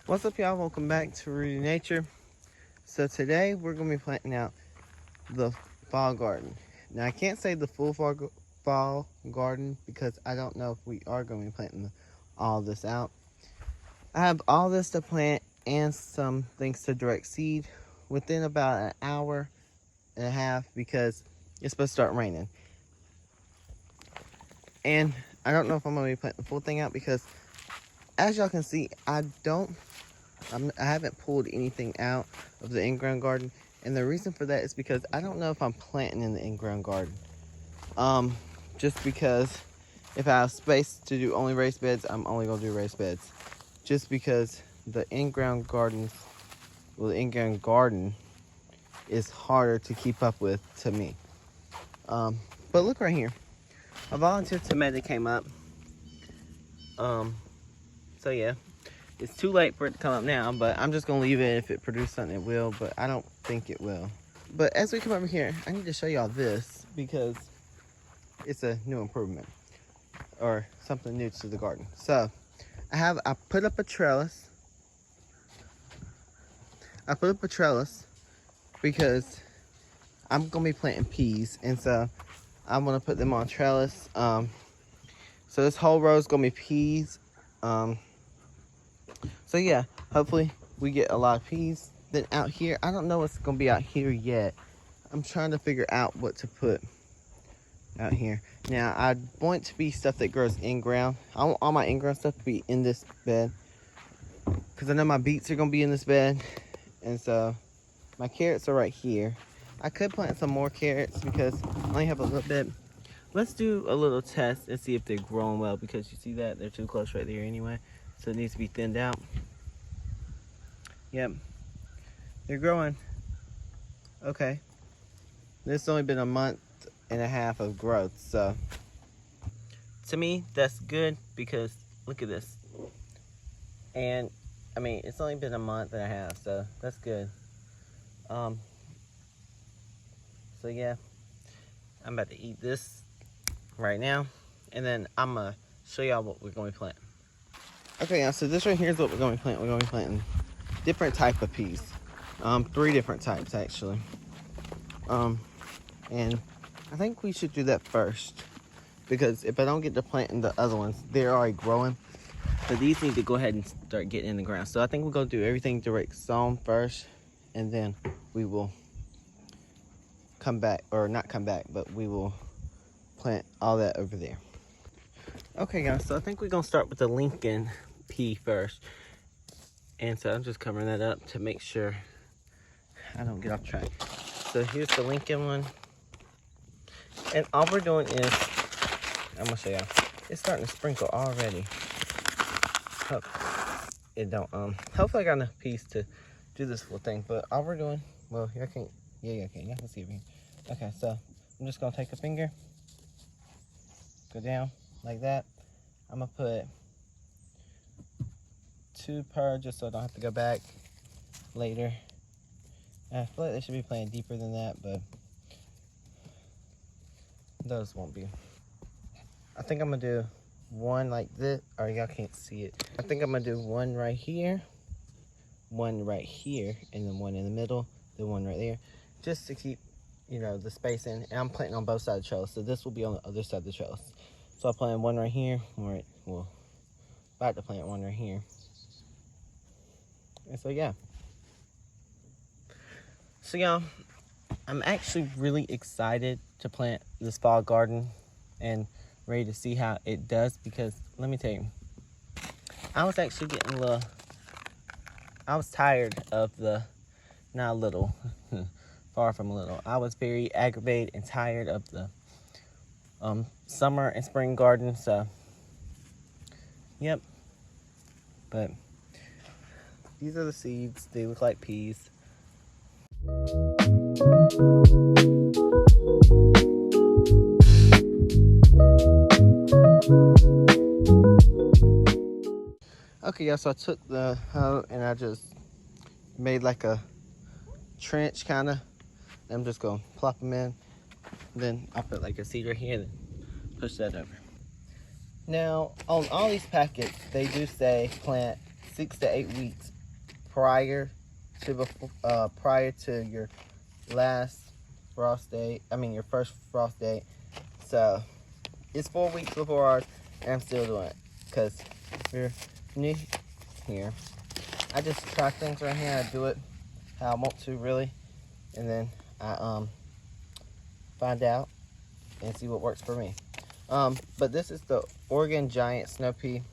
What's up, y'all? Welcome back to Rudy Nature. So today we're going to be planting out the fall garden. Now I can't say the full fall garden because I don't know if we are going to be planting all this out. I have all this to plant and some things to direct seed within about an hour and a half because it's supposed to start raining. And I don't know if I'm going to be planting the full thing out because as y'all can see, I haven't pulled anything out of the in-ground garden, and the reason for that is because I don't know if I'm planting in the in-ground garden. Just because if I have space to do only raised beds, I'm only gonna do raised beds. Just because the in-ground garden is harder to keep up with to me. But look right here, a volunteer tomato came up. So yeah. It's too late for it to come up now, but I'm just going to leave it. If it produces something, it will, but I don't think it will. But as we come over here, I need to show y'all this because it's a new improvement or something new to the garden. So I put up a trellis. Because I'm going to be planting peas, and so I'm going to put them on trellis. So this whole row is going to be peas. So yeah, hopefully we get a lot of peas. Then out here, I don't know what's gonna be out here yet. I'm trying to figure out what to put out here. Now, I want it to be stuff that grows in ground. I want all my in-ground stuff to be in this bed because I know my beets are gonna be in this bed, and so my carrots are right here. I could plant some more carrots because I only have a little bit. Let's do a little test and see if they're growing well, because you see that they're too close right there anyway. So it needs to be thinned out. Yep, they're growing. Okay, this has only been a month and a half of growth, so to me that's good because look at this. And I mean, it's only been a month and a half, so that's good. So yeah, I'm about to eat this right now, and then I'm gonna show y'all what we're going to plant. Okay, now, so this right here is what we're going to plant. We're going to be planting different type of peas. 3 different types, actually. And I think we should do that first, because if I don't get to planting the other ones, they're already growing. So these need to go ahead and start getting in the ground. So I think we're going to do everything direct sown first, and then we will come back, or not come back, but we will plant all that over there. Okay, guys, so I think we're going to start with the Lincoln pea first. And so I'm just covering that up to make sure I don't get off track. So here's the Lincoln one. And all we're doing is, I'm going to show y'all, it's starting to sprinkle already. Hope it don't, hopefully I got enough peas to do this full thing. But all we're doing, well, y'all can, y'all can see it here. Okay, so I'm just going to take a finger, go down like that. I'm going to put 2 per, just so I don't have to go back later. I feel like they should be playing deeper than that, but those won't be. I think I'm gonna do one like this, or y'all can't see it. I think I'm gonna do one right here, and then one in the middle, then one right there, just to keep, you know, the space in. And I'm planting on both sides of the trellis, so this will be on the other side of the trellis. So I'll plant one right here, about to plant one right here. And so yeah. So y'all, I'm actually really excited to plant this fall garden and ready to see how it does, because let me tell you, I was actually getting I was tired of not a little, far from a little. I was very aggravated and tired of the summer and spring garden, so yep. But these are the seeds. They look like peas. Okay, yeah, so I took the hoe and I just made like a trench kind of. I'm just gonna plop them in. Then I put like a seed right here and push that over. Now, on all these packets, they do say plant 6 to 8 weeks prior to your last frost date. I mean your first frost date. So it's 4 weeks before ours, and I'm still doing it because if you're new here, I just try things right here. I do it how I want to, really, and then I find out and see what works for me. But this is the Oregon Giant Snow Pea.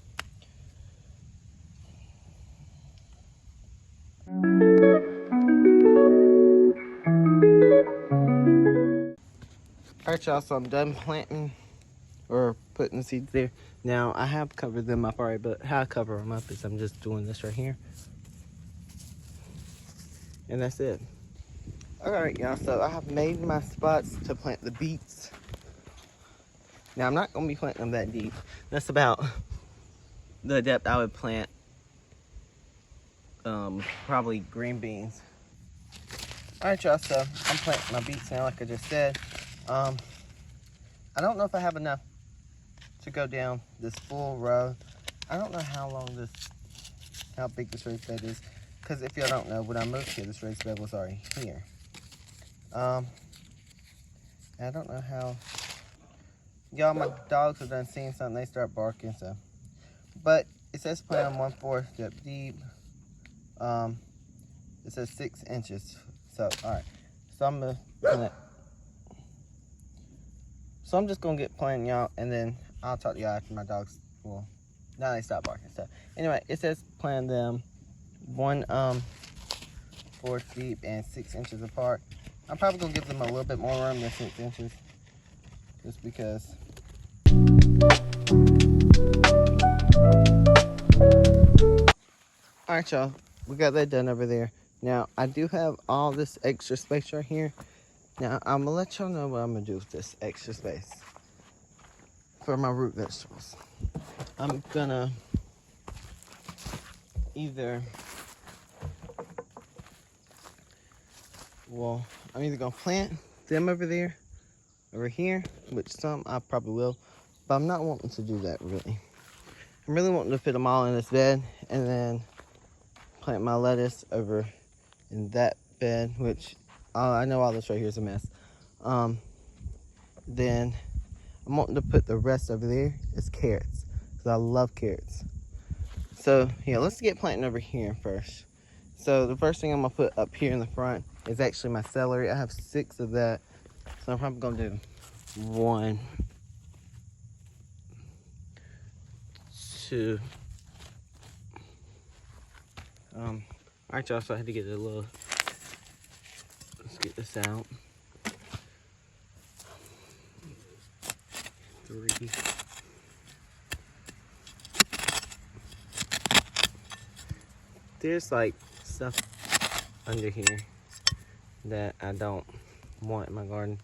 Alright, y'all, so I'm done planting or putting the seeds there. Now, I have covered them up already, but how I cover them up is I'm just doing this right here. And that's it. Alright, y'all, so I have made my spots to plant the beets. Now, I'm not going to be planting them that deep. That's about the depth I would plant probably green beans. Alright, y'all, so I'm planting my beets now, like I just said. I don't know if I have enough to go down this full row. I don't know how big this raised bed is, because if y'all don't know, when I moved here, this raised bed was already here. I don't know how. Y'all, my dogs are done seeing something, they start barking, so. But it says plant 1/4 depth deep. It says 6 inches. So, alright. So I'm just gonna get planted, y'all, and then I'll talk to y'all after my dogs. Well, now they stop barking. So anyway, it says plant them 1/4 deep and 6 inches apart. I'm probably gonna give them a little bit more room than 6 inches, just because. All right, y'all, we got that done over there. Now I do have all this extra space right here. Now, I'm going to let y'all know what I'm going to do with this extra space for my root vegetables. I'm going to either going to plant them over here, which some I probably will, but I'm not wanting to do that, really. I'm really wanting to fit them all in this bed and then plant my lettuce over in that bed, which I know all this right here is a mess. Then I'm wanting to put the rest over there as carrots, because I love carrots. So yeah, let's get planting over here first. So the first thing I'm gonna put up here in the front is actually my celery. I have 6 of that, so I'm probably gonna do 1, 2. All right, y'all. So I had to get a little. Let's get this out. 3. There's like stuff under here that I don't want in my garden.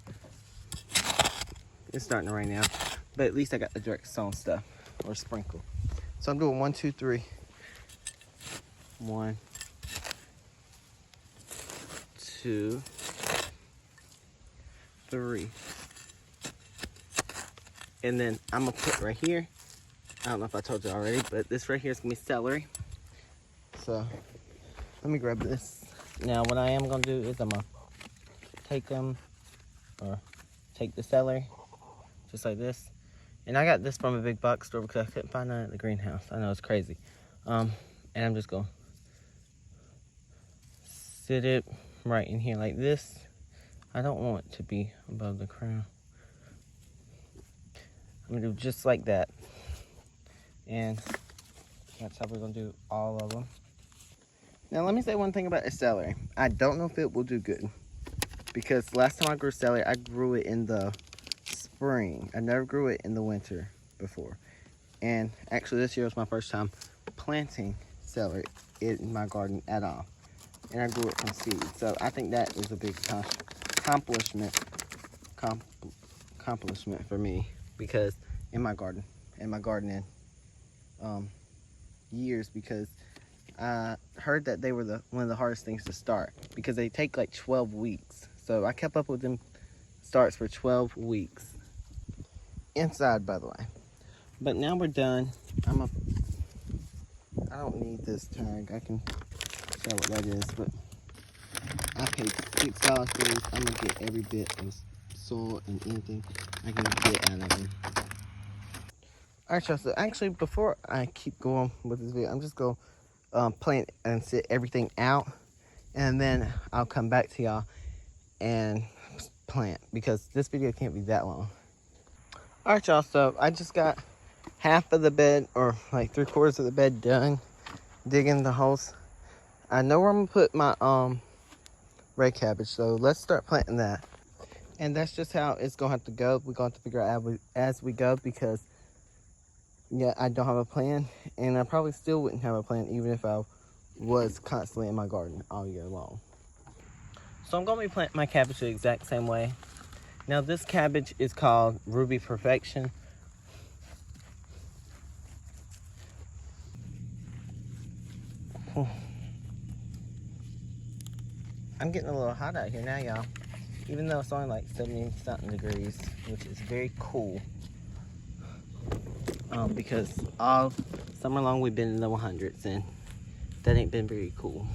It's starting to rain now, but at least I got the direct sown stuff or sprinkle. So I'm doing 1, 2, 3. 1, 2, 3. And then I'm gonna put right here, I don't know if I told you already, but this right here is gonna be celery. So let me grab this. Now what I am gonna do is I'm gonna take the celery, just like this. And I got this from a big box store because I couldn't find none at the greenhouse. I know, it's crazy. And I'm just gonna sit it right in here like this. I don't want it to be above the crown. I'm gonna do just like that. And that's how we're gonna do all of them. Now let me say one thing about the celery. I don't know if it will do good, because last time I grew celery, I grew it in the spring. I never grew it in the winter before. And actually this year was my first time planting celery in my garden at all. And I grew it from seed. So I think that is a big accomplishment for me, because in my gardening years, because I heard that they were one of the hardest things to start, because they take like 12 weeks. So I kept up with them starts for 12 weeks. Inside, by the way. But now we're done. I don't need this tag. I can tell what that is, but I paid $6 for these. I'm gonna get every bit of soil and anything I can get out of them. Alright, y'all, so actually before I keep going with this video, I'm just gonna plant and set everything out, and then I'll come back to y'all and plant, because this video can't be that long. Alright, y'all, so I just got half of the bed, or like 3/4 of the bed done digging the holes. I know where I'm gonna put my red cabbage, so let's start planting that. And that's just how it's gonna have to go. We're gonna have to figure out as we go, because yeah, I don't have a plan, and I probably still wouldn't have a plan even if I was constantly in my garden all year long. So I'm gonna be planting my cabbage the exact same way. Now this cabbage is called Ruby Perfection. I'm getting a little hot out here now, y'all. Even though it's only like 70-something degrees, which is very cool. Because all summer long we've been in the 100s, and that ain't been very cool.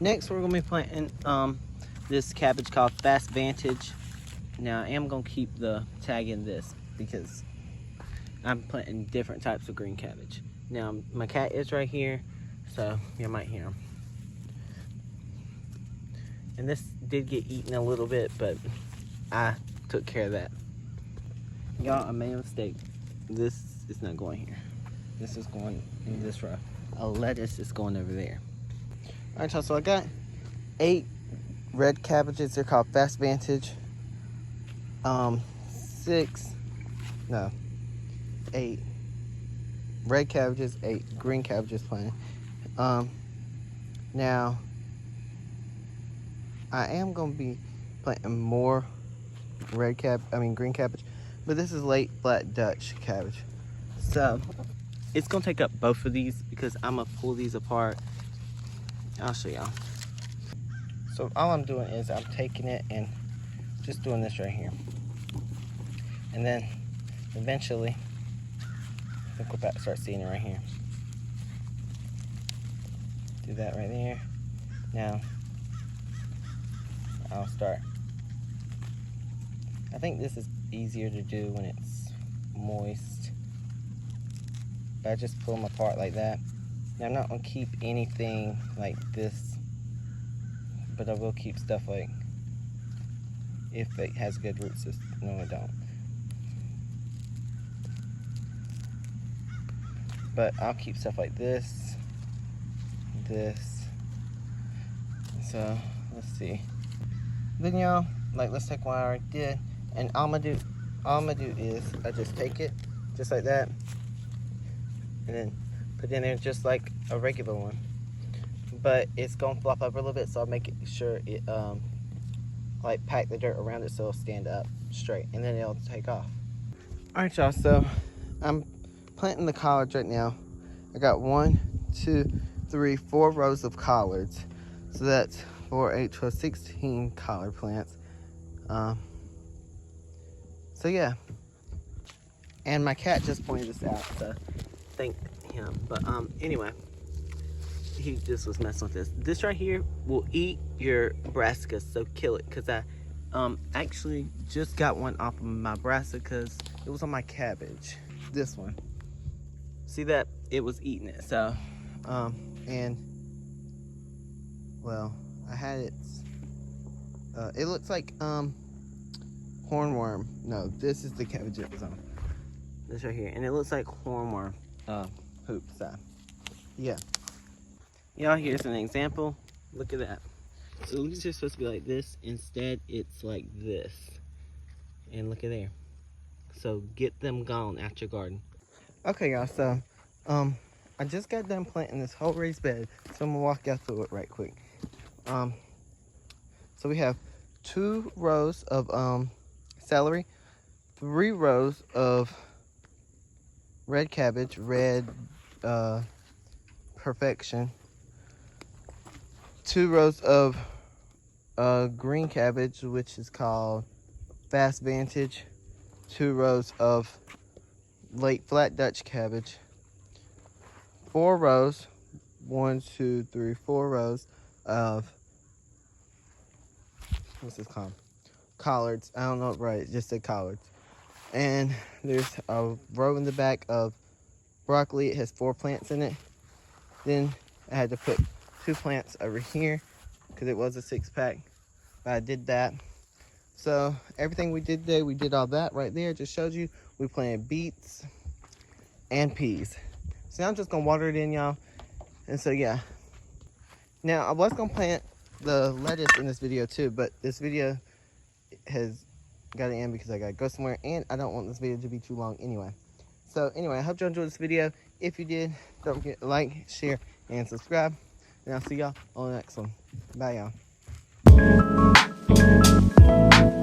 Next, we're gonna be planting this cabbage called Fast Vantage. Now, I am gonna keep the tag in this because I'm planting different types of green cabbage. Now, my cat is right here, so you might hear him. And this did get eaten a little bit, but I took care of that. Y'all, I made a mistake. This is not going here. This is going in this row. A lettuce is going over there. All right, y'all, so I got 8 red cabbages. They're called Fast Vantage. 8 red cabbages, 8 green cabbages planted. Now, I am gonna be planting more green cabbage, but this is late black Dutch cabbage. So it's gonna take up both of these because I'm gonna pull these apart. I'll show y'all. So all I'm doing is I'm taking it and just doing this right here. And then eventually, I think we're about to start seeing it right here. Do that right there. Now, I'll start. I think this is easier to do when it's moist. But I just pull them apart like that. Now, I'm not gonna keep anything like this, but I will keep stuff like, if it has a good root system. No, I don't. But I'll keep stuff like this. So, let's see. Then y'all, like, let's take what I already did, and all I'm gonna do is I just take it just like that, and then put it in there just like a regular one. But it's gonna flop up a little bit, so I'll make sure it like pack the dirt around it so it'll stand up straight, and then it'll take off. All right, y'all. So I'm planting the collards right now. I got 1, 2, 3, 4 rows of collards. So that's 4, 8, 12, 16 collard plants. So yeah. And my cat just pointed this out, so thank him. But anyway, he just was messing with this. This right here will eat your brassicas, so kill it. Cause I actually just got one off of my brassicas. It was on my cabbage. This one. See that? It was eating it. So, and well, I had it. It looks like hornworm. No, this is the cabbage it was on. This right here, and it looks like hornworm poop. So, yeah. Y'all, here's an example. Look at that. So the leaves are supposed to be like this. Instead, it's like this. And look at there. So get them gone out your garden. Okay, y'all. So, I just got done planting this whole raised bed. So I'm gonna walk y'all through it right quick. So we have 2 rows of celery, 3 rows of red cabbage, red perfection, 2 rows of green cabbage, which is called Fast Vantage, 2 rows of late flat Dutch cabbage, 4 rows, 1, 2, 3, 4 rows of, what's this called? Collards. I don't know it right, it just said collards. And there's a row in the back of broccoli. It has 4 plants in it. Then I had to put 2 plants over here because it was a 6-pack. But I did that. So everything we did today, we did all that right there. Just showed you. We planted beets and peas. So now I'm just gonna water it in, y'all. And so yeah. Now I was gonna plant the lettuce in this video too, but this video has got to end because I gotta go somewhere, and I don't want this video to be too long anyway. So anyway, I hope you enjoyed this video. If you did, don't forget to like, share, and subscribe. And I'll see y'all on the next one. Bye, y'all.